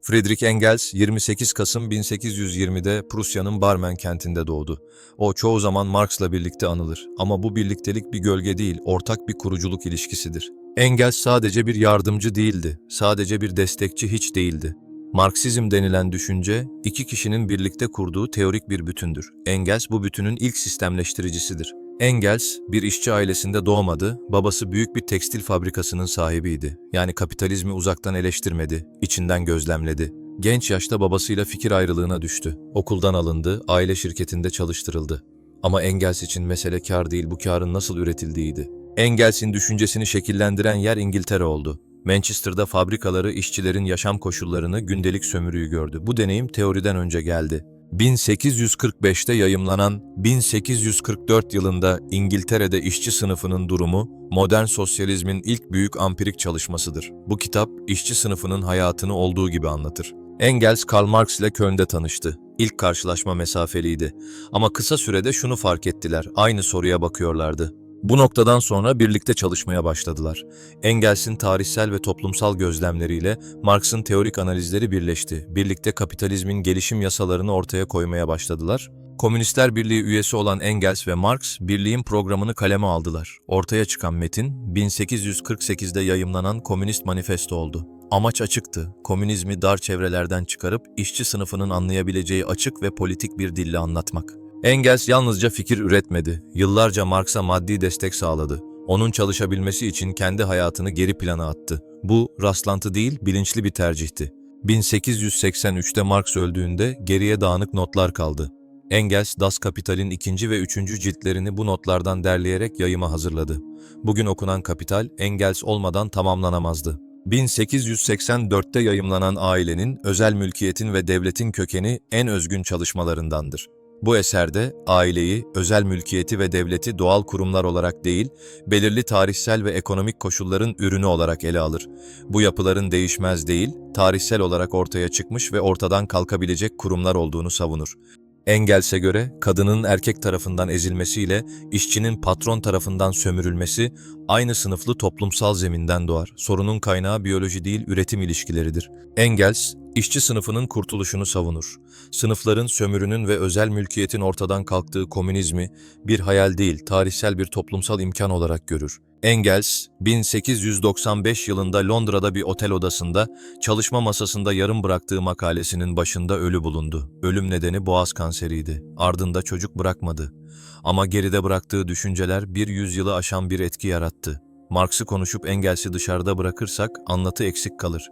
Friedrich Engels 28 Kasım 1820'de Prusya'nın Barmen kentinde doğdu. O çoğu zaman Marx'la birlikte anılır ama bu birliktelik bir gölge değil, ortak bir kuruculuk ilişkisidir. Engels sadece bir yardımcı değildi, sadece bir destekçi hiç değildi. Marksizm denilen düşünce, iki kişinin birlikte kurduğu teorik bir bütündür. Engels bu bütünün ilk sistemleştiricisidir. Engels, bir işçi ailesinde doğmadı, babası büyük bir tekstil fabrikasının sahibiydi. Yani kapitalizmi uzaktan eleştirmedi, içinden gözlemledi. Genç yaşta babasıyla fikir ayrılığına düştü. Okuldan alındı, aile şirketinde çalıştırıldı. Ama Engels için mesele kar değil, bu karın nasıl üretildiğiydi. Engels'in düşüncesini şekillendiren yer İngiltere oldu. Manchester'da fabrikaları, işçilerin yaşam koşullarını, gündelik sömürüyü gördü. Bu deneyim teoriden önce geldi. 1845'te yayımlanan, 1844 yılında İngiltere'de işçi sınıfının durumu, modern sosyalizmin ilk büyük ampirik çalışmasıdır. Bu kitap, işçi sınıfının hayatını olduğu gibi anlatır. Engels, Karl Marx ile Köln'de tanıştı. İlk karşılaşma mesafeliydi. Ama kısa sürede şunu fark ettiler, aynı soruya bakıyorlardı. Bu noktadan sonra birlikte çalışmaya başladılar. Engels'in tarihsel ve toplumsal gözlemleriyle Marx'ın teorik analizleri birleşti. Birlikte kapitalizmin gelişim yasalarını ortaya koymaya başladılar. Komünistler Birliği üyesi olan Engels ve Marx, birliğin programını kaleme aldılar. Ortaya çıkan metin, 1848'de yayımlanan Komünist Manifesto oldu. Amaç açıktı, komünizmi dar çevrelerden çıkarıp işçi sınıfının anlayabileceği açık ve politik bir dille anlatmak. Engels yalnızca fikir üretmedi, yıllarca Marx'a maddi destek sağladı. Onun çalışabilmesi için kendi hayatını geri plana attı. Bu, rastlantı değil, bilinçli bir tercihti. 1883'te Marx öldüğünde geriye dağınık notlar kaldı. Engels, Das Kapital'in 2. ve 3. ciltlerini bu notlardan derleyerek yayıma hazırladı. Bugün okunan Kapital, Engels olmadan tamamlanamazdı. 1884'te yayımlanan Ailenin, özel mülkiyetin ve devletin kökeni en özgün çalışmalarındandır. Bu eserde aileyi, özel mülkiyeti ve devleti doğal kurumlar olarak değil, belirli tarihsel ve ekonomik koşulların ürünü olarak ele alır. Bu yapıların değişmez değil, tarihsel olarak ortaya çıkmış ve ortadan kalkabilecek kurumlar olduğunu savunur. Engels'e göre kadının erkek tarafından ezilmesiyle işçinin patron tarafından sömürülmesi aynı sınıflı toplumsal zeminden doğar. Sorunun kaynağı biyoloji değil, üretim ilişkileridir. Engels, işçi sınıfının kurtuluşunu savunur. Sınıfların, sömürünün ve özel mülkiyetin ortadan kalktığı komünizmi bir hayal değil, tarihsel bir toplumsal imkan olarak görür. Engels, 1895 yılında Londra'da bir otel odasında, çalışma masasında yarım bıraktığı makalesinin başında ölü bulundu. Ölüm nedeni boğaz kanseriydi. Ardında çocuk bırakmadı. Ama geride bıraktığı düşünceler bir yüzyılı aşan bir etki yarattı. Marx'ı konuşup Engels'i dışarıda bırakırsak anlatı eksik kalır.